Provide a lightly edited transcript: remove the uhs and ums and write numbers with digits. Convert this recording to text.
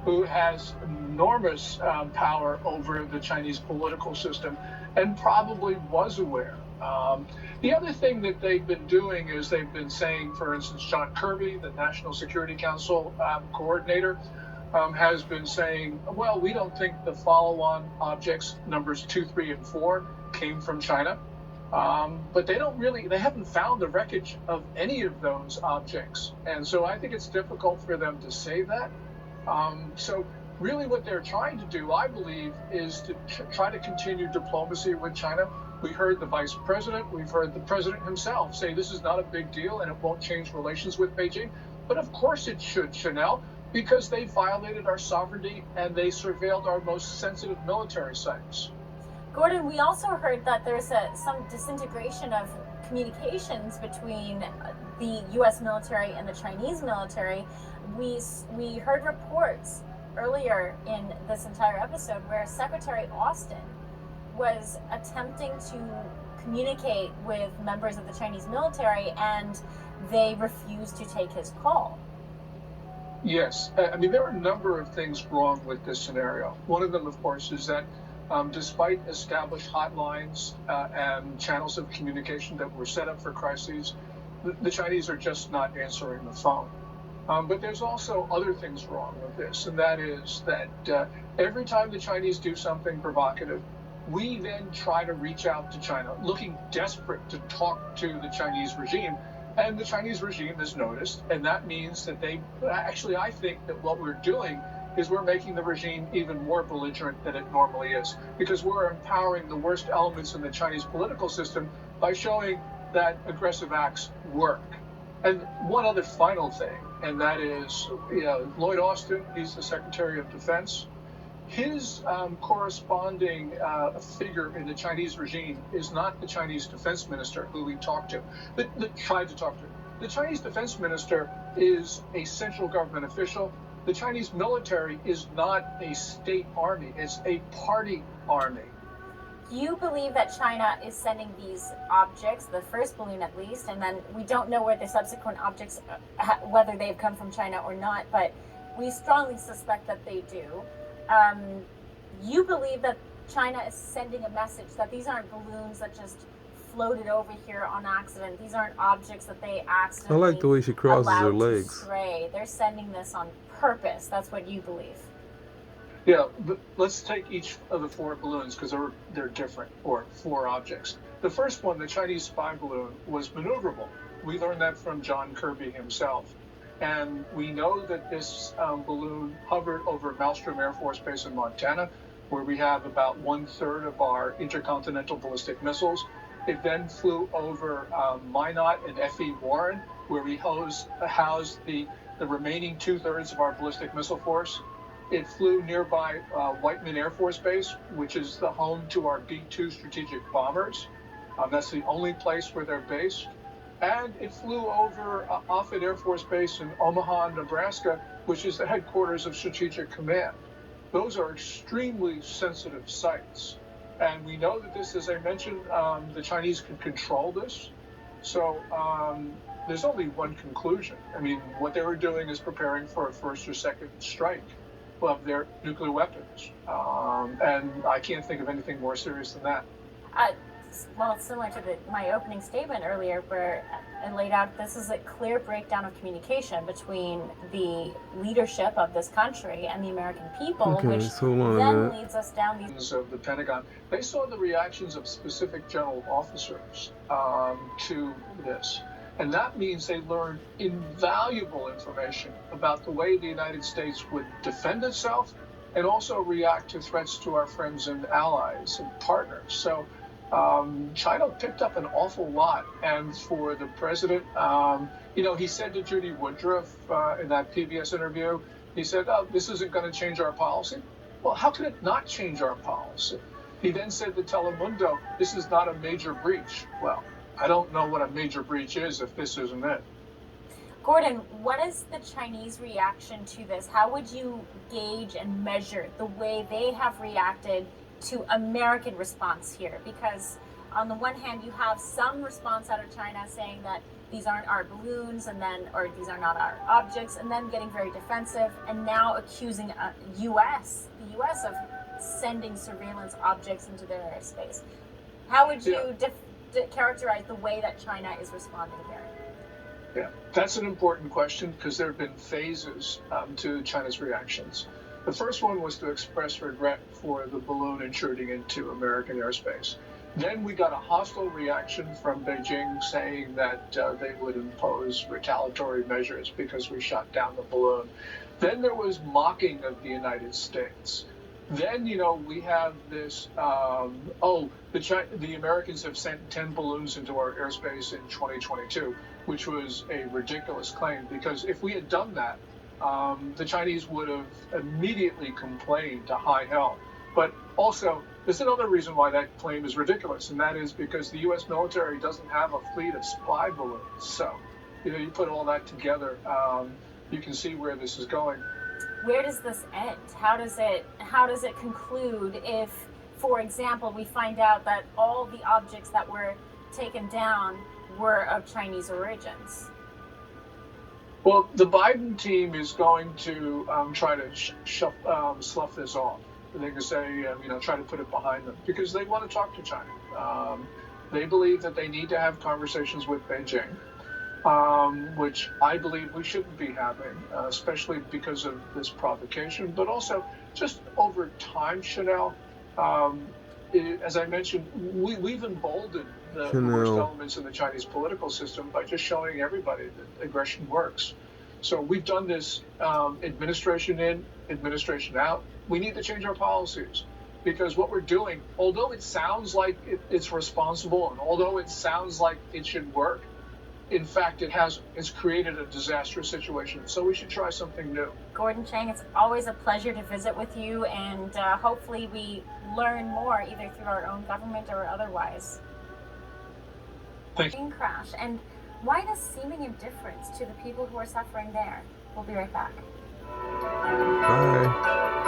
who has enormous power over the Chinese political system and probably was aware. The other thing that they've been doing is they've been saying, for instance, John Kirby, the National Security Council coordinator, has been saying, well, we don't think the follow-on objects numbers 2, 3, and 4 came from China. But they haven't found the wreckage of any of those objects. And so I think it's difficult for them to say that. So really what they're trying to do, I believe, is to try to continue diplomacy with China. We heard the vice president, we've heard the president himself say this is not a big deal and it won't change relations with Beijing. But of course it should, Chanel, because they violated our sovereignty and they surveilled our most sensitive military sites. Gordon, we also heard that there's some disintegration of communications between the U.S. military and the Chinese military. We heard reports earlier in this entire episode where Secretary Austin was attempting to communicate with members of the Chinese military and they refused to take his call. Yes, I mean, there are a number of things wrong with this scenario. One of them, of course, is that despite established hotlines and channels of communication that were set up for crises, the Chinese are just not answering the phone. But there's also other things wrong with this, and that is that every time the Chinese do something provocative, we then try to reach out to China, looking desperate to talk to the Chinese regime. And the Chinese regime has noticed, and that means that I think that what we're doing is we're making the regime even more belligerent than it normally is, because we're empowering the worst elements in the Chinese political system by showing that aggressive acts work. And one other final thing, and that is, Lloyd Austin, he's the Secretary of Defense. His corresponding figure in the Chinese regime is not the Chinese defense minister who we talked to, tried to talk to. The Chinese defense minister is a central government official. The Chinese military is not a state army, it's a party army. You believe that China is sending these objects, the first balloon at least, and then we don't know where the subsequent objects, whether they've come from China or not, but we strongly suspect that they do. You believe that China is sending a message that these aren't balloons that just floated over here on accident. These aren't objects that they accidentally I like the way she crosses her legs. Stray. They're sending this on purpose. That's what you believe. Yeah, but let's take each of the 4 balloons because they're different, or 4 objects. The first one, the Chinese spy balloon, was maneuverable. We learned that from John Kirby himself. And we know that this balloon hovered over Malmstrom Air Force Base in Montana, where we have about 1/3 of our intercontinental ballistic missiles. It then flew over Minot and F.E. Warren, where we housed the remaining 2/3 of our ballistic missile force. It flew nearby Whiteman Air Force Base, which is the home to our B-2 strategic bombers. That's the only place where they're based. And it flew over Offutt Air Force Base in Omaha, Nebraska, which is the headquarters of Strategic Command. Those are extremely sensitive sites. And we know that this, as I mentioned, the Chinese can control this. So there's only one conclusion. I mean, what they were doing is preparing for a first or second strike of their nuclear weapons. And I can't think of anything more serious than that. Well, it's similar to my opening statement earlier where I laid out this is a clear breakdown of communication between the leadership of this country and the American people, which then leads us down these... Of the Pentagon, they saw the reactions of specific general officers to this. And that means they learned invaluable information about the way the United States would defend itself and also react to threats to our friends and allies and partners. So China picked up an awful lot. And for the president, he said to Judy Woodruff in that PBS interview, he said, this isn't going to change our policy. Well, how could it not change our policy? He then said to Telemundo, this is not a major breach. Well, I don't know what a major breach is if this isn't it. Gordon, what is the Chinese reaction to this? How would you gauge and measure the way they have reacted to American response here? Because on the one hand, you have some response out of China saying that these aren't our balloons, or these are not our objects, and then getting very defensive, and now accusing the U.S. of sending surveillance objects into their airspace. How would you characterize the way that China is responding here? Yeah, that's an important question because there have been phases to China's reactions. The first one was to express regret for the balloon intruding into American airspace. Then we got a hostile reaction from Beijing saying that they would impose retaliatory measures because we shot down the balloon. Then there was mocking of the United States. Then, we have this, the Americans have sent 10 balloons into our airspace in 2022, which was a ridiculous claim, because if we had done that, the Chinese would have immediately complained to high hell. But also, there's another reason why that claim is ridiculous, and that is because the U.S. military doesn't have a fleet of spy balloons. So, you put all that together, you can see where this is going. Where does this end? How does it conclude if, for example, we find out that all the objects that were taken down were of Chinese origins? Well, the Biden team is going to try to slough this off. They're going to say, try to put it behind them because they want to talk to China. They believe that they need to have conversations with Beijing. Which I believe we shouldn't be having, especially because of this provocation, but also just over time, Chanel. As I mentioned, we've emboldened the worst elements in the Chinese political system by just showing everybody that aggression works. So we've done this administration in, administration out. We need to change our policies because what we're doing, although it sounds like it's responsible and although it sounds like it should work, in fact, it's created a disastrous situation. So we should try something new. Gordon Chang, it's always a pleasure to visit with you, and hopefully we learn more either through our own government or otherwise. Thank you. Plane crash, and why this seeming indifference to the people who are suffering there? We'll be right back. Bye.